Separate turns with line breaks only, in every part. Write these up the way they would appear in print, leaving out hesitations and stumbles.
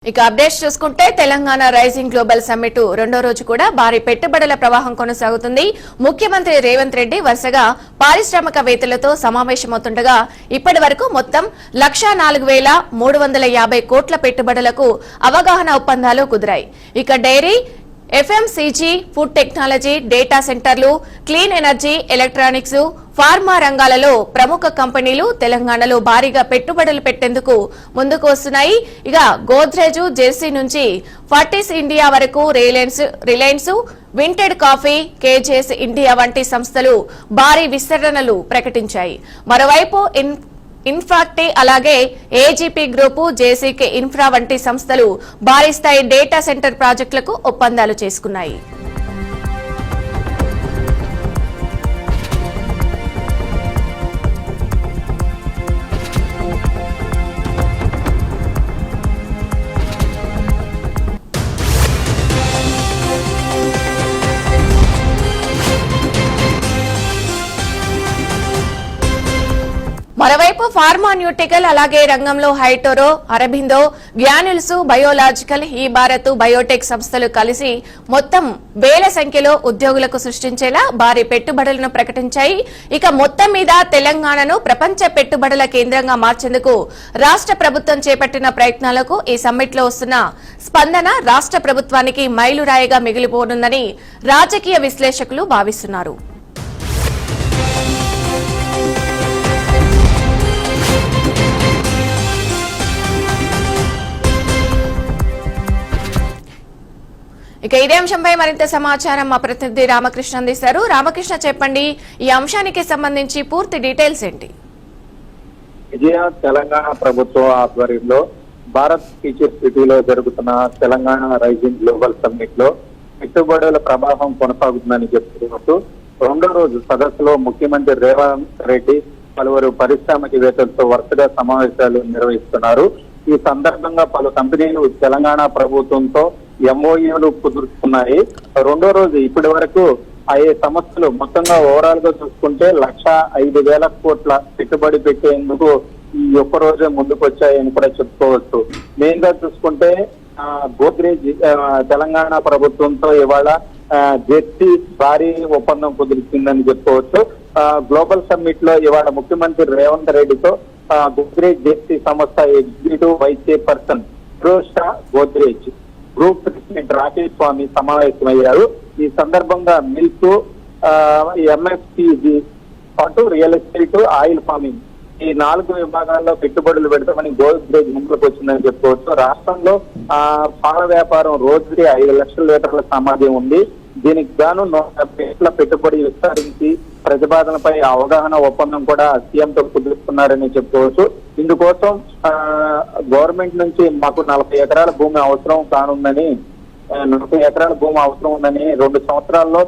ఇక అప్డేట్స్ చూసుకుంటే Telangana rising global summit రెండో రోజు కూడా భారీ పెట్టుబడుల ప్రవాహం కొనసాగుతుంది. ముఖ్యమంత్రి రేవంత్ రెడ్డి వరుసగా పారిశ్రామికవేత్తలతో సమావేశమవుతుండగా ఇప్పటి వరకు మొత్తం 1,04,350 కోట్ల పెట్టుబడులకు అవగాహన ఒప్పందాలు కుదిరాయి. ఇక dairy, FMCG, food technology, data సెంటర్లు, క్లీన్ ఎనర్జీ, ఎలక్ట్రానిక్స్, ఫార్మా రంగాలలో ప్రముఖ కంపెనీలు తెలంగాణలో భారీగా పెట్టుబడులు పెట్టేందుకు ముందుకు వస్తున్నాయి. ఇక గోద్రేజ్, జెర్సీ నుంచి ఫర్టిస్ ఇండియా వరకు రిలయన్స్, వింటెడ్ కాఫీ, కేజీఎస్ ఇండియా వంటి సంస్థలు భారీ విస్తరణలు ప్రకటించాయి. మరోవైపు ఇన్ఫ్రాక్ట్ అలాగే ఏజీపీ గ్రూపు, జేసీకే ఇన్ఫ్రా వంటి సంస్థలు భారీ స్థాయి డేటా సెంటర్ ప్రాజెక్టులకు ఒప్పందాలు చేసుకున్నాయి. మరోవైపు ఫార్మా, న్యూటికల్ అలాగే రంగంలో హైటోరో, అరబిందో, గ్యానుల్స్, బయోలాజికల్, ఈ భారత్ బయోటెక్ సంస్థలు కలిసి మొత్తం వేల సంఖ్యలో ఉద్యోగులకు సృష్టించేలా భారీ పెట్టుబడులను ప్రకటించాయి. ఇక మొత్తం మీద తెలంగాణను ప్రపంచ పెట్టుబడుల కేంద్రంగా మార్చేందుకు రాష్ట్ర ప్రభుత్వం చేపట్టిన ప్రయత్నాలకు ఈ సమ్మిట్లో వస్తున్న స్పందన రాష్ట్ర ప్రభుత్వానికి మైలురాయిగా మిగిలిపోనుందని రాజకీయ విశ్లేషకులు భావిస్తున్నారు. ఇక ఇదే అంశంపై మరింత సమాచారం మా ప్రతినిధి రామకృష్ణ అందిస్తారు. రామకృష్ణ, చెప్పండి, ఈ అంశానికి సంబంధించి పూర్తి డీటెయిల్స్ ఏంటి?
తెలంగాణ ప్రభుత్వం ఆధ్వర్యంలో భారత్ టీచర్ సిటీలో జరుగుతున్న తెలంగాణ రైజింగ్ గ్లోబల్ సమ్మిట్ లో పెట్టుబడుల ప్రభావం కొనసాగుతుందని చెప్తున్నట్టు రెండో రోజు సదస్సులో ముఖ్యమంత్రి రేవంత్ రెడ్డి పలువురు పారిశ్రామికవేత్తలతో వరుసగా సమావేశాలు నిర్వహిస్తున్నారు. ఈ సందర్భంగా పలు కంపెనీలు తెలంగాణ ప్రభుత్వంతో ఎంఓయూలు కుదుర్చుకున్నాయి. రెండో రోజు ఇప్పటి వరకు అయ్యే సంస్థలు మొత్తంగా ఓవరాల్ గా చూసుకుంటే 1,05,000 కోట్ల పెట్టుబడి పెట్టేందుకు ఈ ఒక్క రోజే ముందుకు వచ్చాయని కూడా చెప్పుకోవచ్చు. మెయిన్ గా చూసుకుంటే గోద్రేజ్ తెలంగాణ ప్రభుత్వంతో ఇవాళ జెర్సీ భారీ ఒప్పందం కుదిరించిందని చెప్పుకోవచ్చు. గ్లోబల్ సమ్మిట్ లో ఇవాళ ముఖ్యమంత్రి రేవంత్ రెడ్డితో గోద్రేజ్ జెర్సీ సంస్థ executive vice chairperson Firozsha, Godrej group president Rakesh Swamy సమావేశమయ్యారు. ఈ సందర్భంగా మిల్క్, ఎంఎఫ్సిజి పాటు రియల్ ఎస్టేట్, ఆయిల్ ఫార్మింగ్ ఈ 4 విభాగాల్లో పెట్టుబడులు పెడతామని గోద్రేజ్ ముందుకు వచ్చిందని చెప్పుకోవచ్చు. రాష్ట్రంలో పాల వ్యాపారం రోజుకి 5 లక్షల లీటర్ల సామర్థ్యం ఉంది. దీనికి గాను 170 పెట్టుబడి విస్తరించి ప్రతిపాదనపై అవగాహన ఒప్పందం కూడా సీఎంతో కుదుర్చుకున్నారని చెప్పుకోవచ్చు. ఇందుకోసం గవర్నమెంట్ నుంచి మాకు 40 ఎకరాల భూమి అవసరం కానుందని 40 ఎకరాల భూమి అవసరం ఉందని 2 సంవత్సరాల్లో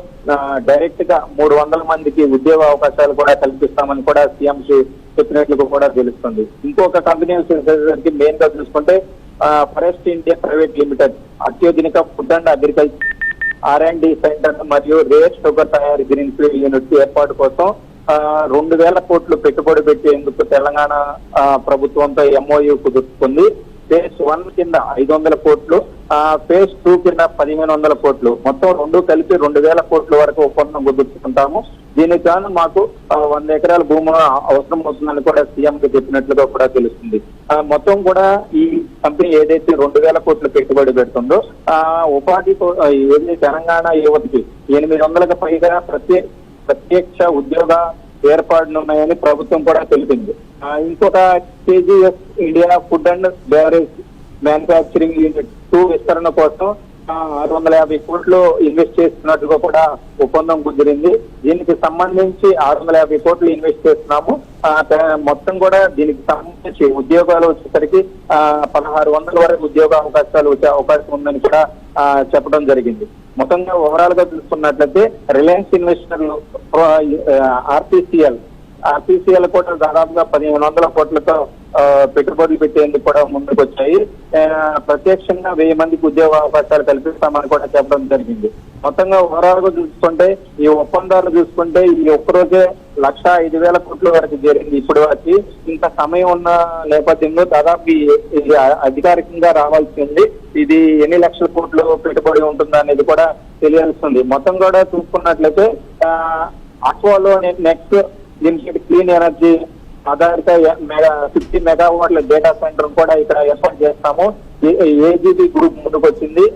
డైరెక్ట్ గా 300 మందికి ఉద్యోగ అవకాశాలు కూడా కల్పిస్తామని కూడా సీఎం చెప్పినట్లు కూడా తెలుస్తుంది. ఇంకొక కంపెనీ వచ్చేసరికి మెయిన్ గా చూసుకుంటే ఫారెస్ట్ ఇండియా ప్రైవేట్ లిమిటెడ్ అత్యాధునిక food and agriculture R&D centre మరియు రేర్ షుగర్ తయారీ గ్రీన్ఫీల్డ్ యూనిట్ ఏర్పాటు కోసం 2,000 కోట్లు పెట్టుబడి పెట్టేందుకు తెలంగాణ ప్రభుత్వంతో ఎంఓయూ కుదుర్చుకుంది. ఫేజ్ 1 కింద 500 కోట్లు, ఫేజ్ 2 కింద 1,500 కోట్లు, మొత్తం 2 కలిపి 2,000 కోట్ల వరకు ఒప్పందం కుదుర్చుకుంటాము. దీనికి గాను మాకు 100 ఎకరాల భూమి అవసరం అవుతుందని కూడా సీఎం కి చెప్పినట్లుగా కూడా తెలుస్తుంది. మొత్తం కూడా ఈ కంపెనీ ఏదైతే 2,000 కోట్లు పెట్టుబడి పెడుతుందో ఉపాధి ఏదైతే తెలంగాణ యువతకి 800కు పైగా ప్రత్యక్ష ఉద్యోగ ఏర్పాటునున్నాయని ప్రభుత్వం కూడా తెలిపింది. ఇంకొక KGs India food and beverage manufacturing unit 2 విస్తరణ కోసం 650 కోట్లు ఇన్వెస్ట్ చేస్తున్నట్టుగా కూడా ఒప్పందం కుదిరింది. దీనికి సంబంధించి 650 కోట్లు ఇన్వెస్ట్ చేస్తున్నాము. మొత్తం కూడా దీనికి సంబంధించి ఉద్యోగాలు వచ్చేసరికి 1,600 వరకు ఉద్యోగ అవకాశాలు వచ్చే అవకాశం ఉందని కూడా చెప్పడం జరిగింది. మొత్తంగా ఓవరాల్ గా చూసుకున్నట్లయితే రిలయన్స్ ఇన్వెస్టర్లు, ఆర్టీసీఎల్ కూడా దాదాపుగా 1,500 కోట్లతో పెట్టుబడులు పెట్టేందుకు కూడా ముందుకు వచ్చాయి. ప్రత్యక్షంగా 1000 మందికి ఉద్యోగ అవకాశాలు కల్పిస్తామని కూడా చెప్పడం జరిగింది. మొత్తంగా ఓవరాల్ గా చూసుకుంటే ఈ ఒప్పందాలు చూసుకుంటే ఈ ఒక్కరోజే 1,05,000 కోట్ల వరకు జరిగింది ఇప్పటి వరకు. ఇంత సమయం ఉన్న నేపథ్యంలో దాదాపు ఇది అధికారికంగా రావాల్సి ఉంది. ఇది ఎన్ని లక్షల కోట్లు పెట్టుబడి ఉంటుందా అనేది కూడా తెలియాల్సింది. మొత్తం కూడా చూసుకున్నట్లయితే అక్వాలో నెక్స్ట్ లిమిటెడ్ క్లీన్ ఎనర్జీ ఆధారిత 50 మెగావాట్ల డేటా సెంటర్ కూడా ఇక్కడ ఏర్పాటు చేస్తాము. ఏజీబీ గ్రూప్ ముందుకు వచ్చింది.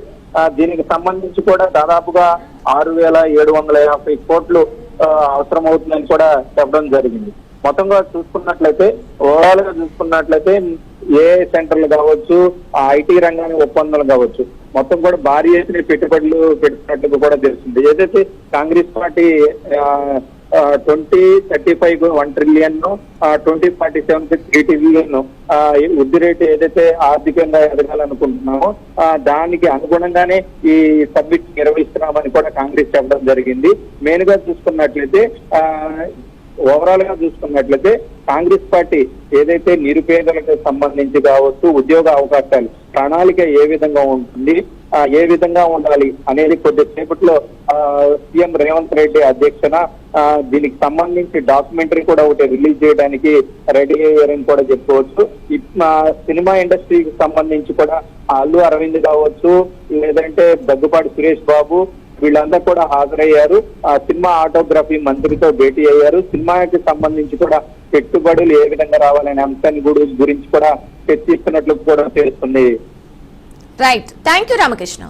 దీనికి సంబంధించి కూడా దాదాపుగా 6,750 కోట్లు అవసరమవుతుందని కూడా చెప్పడం జరిగింది. మొత్తంగా చూసుకున్నట్లయితే ఓవరాల్ గా చూసుకున్నట్లయితే ఏ సెంటర్లు కావచ్చు, ఐటీ రంగానికి ఒప్పందాలు కావచ్చు, మొత్తం కూడా భారీ ఎత్తున పెట్టుబడులు పెడుతున్నట్లుగా కూడా తెలుస్తుంది. ఏదైతే కాంగ్రెస్ పార్టీ 2035 1 ట్రిలియన్ 2047 3 ట్రిలియన్ వృద్ధి రేటు ఏదైతే ఆర్థికంగా ఎదగాలనుకుంటున్నామో దానికి అనుగుణంగానే ఈ సబ్మిట్ నిర్వహిస్తున్నామని కూడా కాంగ్రెస్ చెప్పడం జరిగింది. మెయిన్ గా చూసుకున్నట్లయితే ఓవరాల్ గా చూసుకున్నట్లయితే కాంగ్రెస్ పార్టీ ఏదైతే నిరుపేదలకు సంబంధించి కావచ్చు, ఉద్యోగ అవకాశాలు ప్రణాళిక ఏ విధంగా ఉంటుంది, ఏ విధంగా ఉండాలి అనేది కొద్దిసేపట్లో సీఎం రేవంత్ రెడ్డి అధ్యక్షన దీనికి సంబంధించి డాక్యుమెంటరీ కూడా ఒకటి రిలీజ్ చేయడానికి రెడీ అయ్యారని కూడా చెప్పుకోవచ్చు. సినిమా ఇండస్ట్రీకి సంబంధించి కూడా అల్లు అరవింద్ కావచ్చు, లేదంటే దగ్గుపాటి సురేష్ బాబు వీళ్ళంతా కూడా హాజరయ్యారు. సినిమా ఆటోగ్రఫీ మంత్రితో భేటీ అయ్యారు. సినిమాకి సంబంధించి కూడా పెట్టుబడులు ఏ విధంగా రావాలనే అంశాన్ని గురించి కూడా చర్చిస్తున్నట్లు కూడా తెలుస్తుంది.
Right, thank you Ramakrishna.